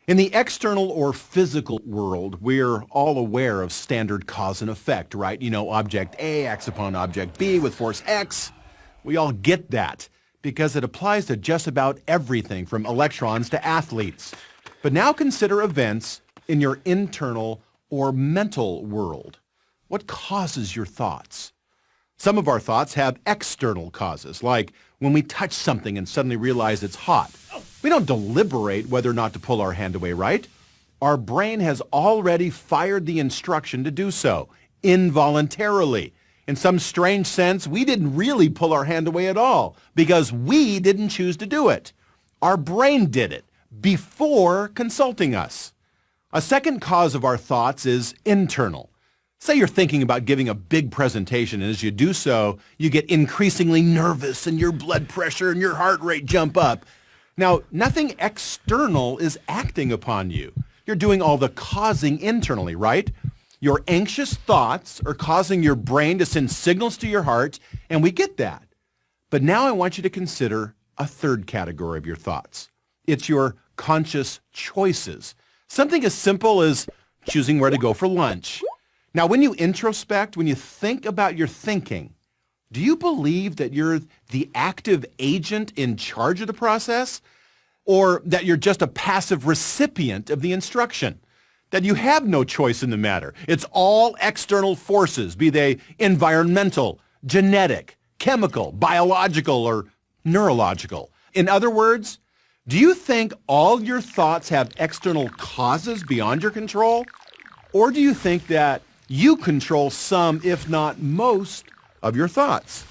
In the external or physical world, we're all aware of standard cause and effect, right? You know, object A acts upon object B with force X. We all get that because it applies to just about everything from electrons to athletes. But now consider events in your internal or mental world. What causes your thoughts? Some of our thoughts have external causes, like when we touch something and suddenly realize it's hot. We don't deliberate whether or not to pull our hand away, right? Our brain has already fired the instruction to do so, involuntarily. In some strange sense, we didn't really pull our hand away at all because we didn't choose to do it. Our brain did it before consulting us. A second cause of our thoughts is internal. Say you're thinking about giving a big presentation, and as you do so, you get increasingly nervous and your blood pressure and your heart rate jump up. Now, nothing external is acting upon you. You're doing all the causing internally, right? Your anxious thoughts are causing your brain to send signals to your heart, and we get that. But now I want you to consider a third category of your thoughts. It's your conscious choices. Something as simple as choosing where to go for lunch. Now, when you introspect, when you think about your thinking, do you believe that you're the active agent in charge of the process, or that you're just a passive recipient of the instruction, that you have no choice in the matter? It's all external forces, be they environmental, genetic, chemical, biological, or neurological. In other words, do you think all your thoughts have external causes beyond your control, or do you think that you control some, if not most, of your thoughts?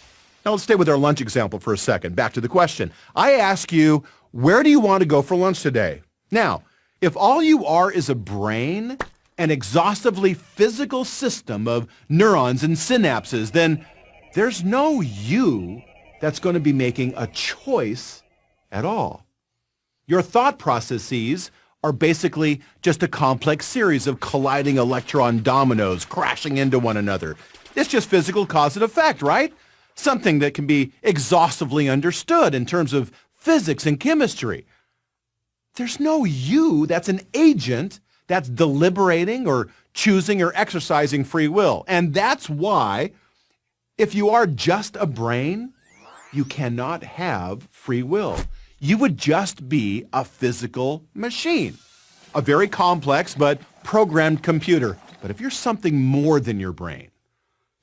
Now let's stay with our lunch example for a second. Back to the question. I ask you, where do you want to go for lunch today? Now, if all you are is a brain, an exhaustively physical system of neurons and synapses, then there's no you that's going to be making a choice at all. Your thought processes are basically just a complex series of colliding electron dominoes crashing into one another. It's just physical cause and effect, right? Something that can be exhaustively understood in terms of physics and chemistry. There's no you that's an agent that's deliberating or choosing or exercising free will. And that's why, if you are just a brain, you cannot have free will. You would just be a physical machine, a very complex but programmed computer. But if you're something more than your brain,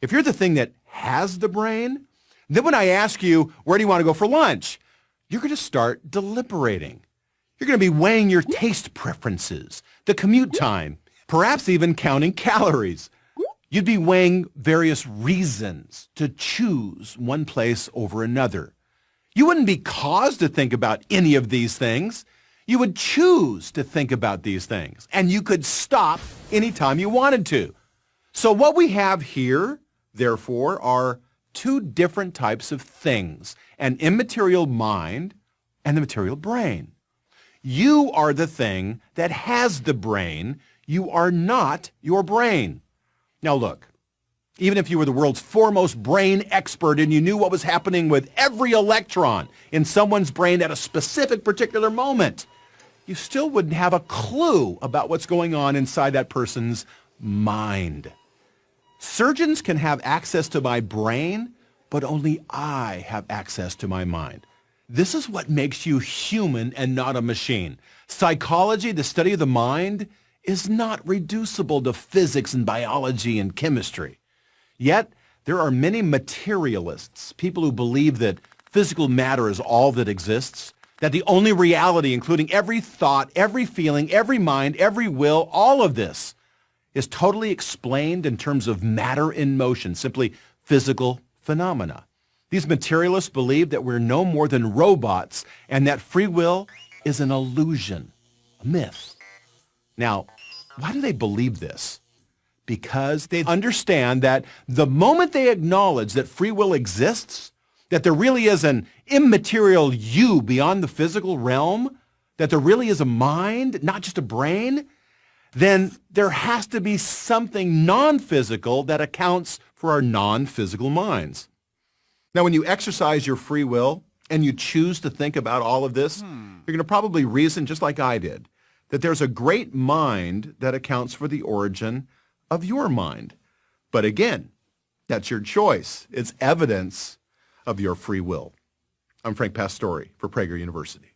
if you're the thing that has the brain, then when I ask you, where do you want to go for lunch? You're going to start deliberating. You're going to be weighing your taste preferences, the commute time, perhaps even counting calories. You'd be weighing various reasons to choose one place over another. You wouldn't be caused to think about any of these things. You would choose to think about these things, and you could stop anytime you wanted to. So what we have here, therefore, are two different types of things, an immaterial mind and the material brain. You are the thing that has the brain. You are not your brain. Now look, even if you were the world's foremost brain expert and you knew what was happening with every electron in someone's brain at a specific particular moment, you still wouldn't have a clue about what's going on inside that person's mind. Surgeons can have access to my brain, but only I have access to my mind. This is what makes you human and not a machine. Psychology, the study of the mind, is not reducible to physics and biology and chemistry. Yet, there are many materialists, people who believe that physical matter is all that exists, that the only reality, including every thought, every feeling, every mind, every will, all of this is totally explained in terms of matter in motion, simply physical phenomena. These materialists believe that we're no more than robots and that free will is an illusion, a myth. Now, why do they believe this? Because they understand that the moment they acknowledge that free will exists, that there really is an immaterial you beyond the physical realm, that there really is a mind, not just a brain, then there has to be something non-physical that accounts for our non-physical minds. Now, when you exercise your free will and you choose to think about all of this, you're going to probably reason just like I did, that there's a great mind that accounts for the origin of your mind. But again, that's your choice. It's evidence of your free will. I'm Frank Pastore for Prager University.